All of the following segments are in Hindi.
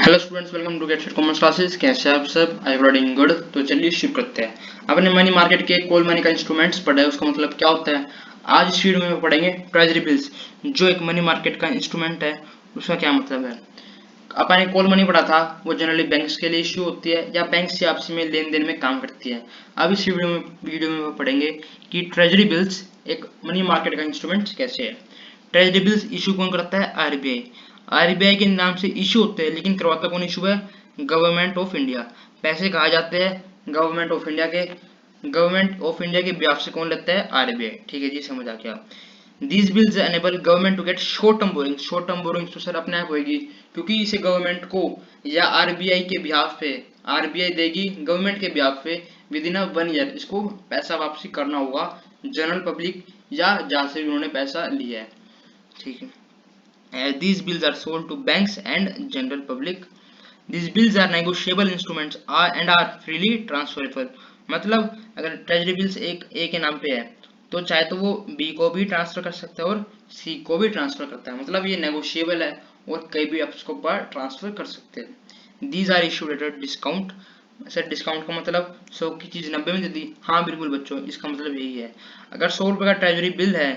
Hello students, welcome to get set commerce classes. कैसे हैं आप सब? I am doing good. तो चलिए शुरू करते हैं। आपने मनी मार्केट के कॉल मनी का इंस्ट्रूमेंट्स पढ़ा है, उसका मतलब क्या होता है। आज इस वीडियो में पढ़ेंगे ट्रेजरी बिल्स, जो एक मनी मार्केट का इंस्ट्रूमेंट है, उसका क्या मतलब है। अपन ने कॉल मनी पढ़ा था, वो जनरली बैंक्स के लिए इश्यू होती है या बैंक से आपसी में लेन देन में काम करती है। अब इस वीडियो में पढ़ेंगे कि ट्रेजरी बिल्स एक मनी मार्केट का इंस्ट्रूमेंट कैसे है। ट्रेजरी बिल्स इशू कौन करता है? आरबीआई। आरबीआई के नाम से इशू होते हैं, लेकिन करवाता कौन इशू है? Government of India. पैसे कहा जाते हैं गवर्नमेंट ऑफ इंडिया के। गवर्नमेंट ऑफ इंडिया के ब्याज से कौन लेता है? आरबीआई। ठीक है जी, समझ आ गया। These bills enable government to get short term borrowing। Short term borrowing तो सर अपने आप होगी, क्योंकि इसे गवर्नमेंट को या आरबीआई के बिहाफ पे आरबीआई देगी गवर्नमेंट के बिहाफ पे विद इन 1 ईयर इसको पैसा वापसी करना होगा जनरल पब्लिक या जहाँ से भी उन्होंने पैसा लिया है। ठीक है। These bills are sold to banks and general public। These bills are negotiable instruments and are freely transferable। मतलब अगर ट्रेजरी बिल्स एक ए के नाम पे है तो चाहे तो वो बी को भी ट्रांसफर कर सकता है और सी को भी ट्रांसफर करता है। मतलब ये नेगोशिएबल है और कहीं भी आप इसको पर ट्रांसफर कर सकते हैं। These are issued at a discount. Sir discount का मतलब 100 की चीज 90 में दे दी। हाँ बिल्कुल बच्चों, इसका मतलब यही है। अगर 100 रुपए का ट्रेजरी बिल है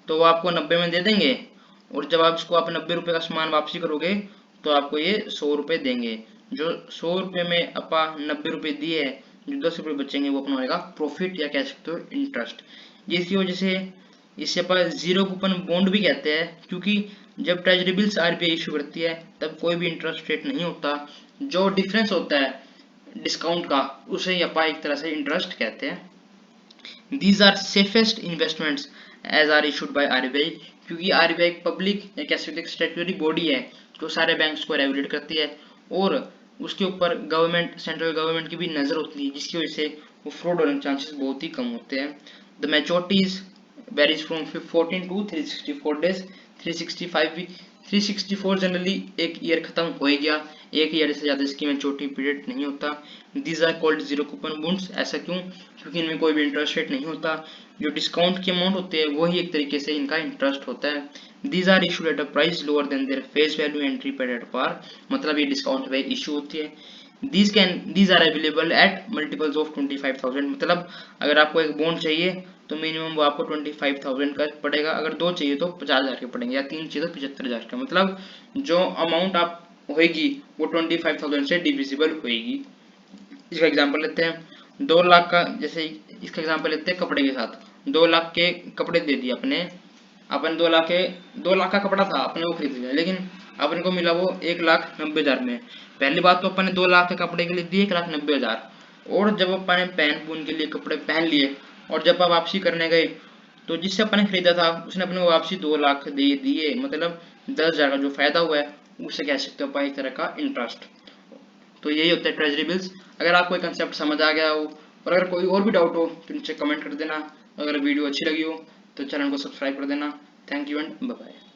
तो वो आपको 90 में दे देंगे, और जब आप इसको आप 90 रुपए का सामान वापसी करोगे तो आपको ये 100 रुपए देंगे। जो 100 रुपए में अपा 90 रुपए दिए, जो 10 रुपए बचेंगे वो अपना होगा प्रॉफिट या कह सकते हो इंटरेस्ट। जिसकी वजह से इसे अपन जीरो कूपन बॉन्ड भी कहते हैं, क्योंकि जब ट्रेजरी बिल्स आरबीआई इशू करती है तब कोई भी इंटरेस्ट रेट नहीं होता। जो डिफरेंस होता है डिस्काउंट का उसे ही अपन एक तरह से इंटरेस्ट कहते हैं। These are safest investments as are issued by RBI। क्योंकि RBI एक पब्लिक या कह सकते हैं स्टैट्यूटरी बॉडी है जो सारे बैंक्स को रेगुलेट करती है, और उसके ऊपर गवर्नमेंट सेंट्रल गवर्नमेंट की भी नज़र होती है, जिसकी वजह से वो फ्रॉड होने के चांसेस बहुत ही कम होते हैं। The maturities varies from 14 to 364 days. 365 भी 364 जनरली एक ईयर खत्म हो ही गया, एक ईयर से ज़्यादा इसकी मैच्योरिटी पीरियड नहीं होता। These are called zero coupon bonds. ऐसा क्यों? क्योंकि इनमें कोई भी इंटरेस्ट रेट नहीं होता। जो डिस्काउंट के अमाउंट होते हैं वही एक तरीके से इनका इंटरेस्ट होता है। These are issued at a price lower than their face value entry paid at par. मतलब ये डिस्काउंट पे इशू होती है। These are available at multiples of 25,000। मतलब अगर आपको एक बॉन्ड चाहिए तो मिनिमम वो आपको 25,000 का पड़ेगा, अगर दो चाहिए तो 50,000 के पड़ेंगे, या तीन चाहिए तो 75,000 का। मतलब जो अमाउंट आप होगी वो 25,000 से डिविजिबल होगी। इसका एग्जांपल लेते हैं 2 लाख का, जैसे इसका एग्जांपल लेते हैं कपड़े के साथ। 2 लाख के कपड़े दे दिए अपने, अपन 2 लाख का कपड़ा था अपने वो खरीद लिया, लेकिन अपन को मिला वो 1,90,000 में। पहली बात तो अपन ने 2 लाख के कपड़े के लिए दिए 1,90,000, और जब अपन ने पहन पून के लिए कपड़े पहन लिए और जब आप वापसी करने गए तो जिससे अपन ने खरीदा था उसने अपने को वापसी 2 लाख दे दिए। मतलब 10,000 का जो फायदा हुआ है उसे कह सकते हो अपन एक तरह का इंटरेस्ट। तो यही होता है ट्रेजरी बिल्स। अगर आपको ये कंसेप्ट समझ आ गया हो और अगर कोई और भी डाउट हो तो नीचे कमेंट कर देना। अगर वीडियो अच्छी लगी हो तो चैनल को सब्सक्राइब कर देना। Thank you and bye bye.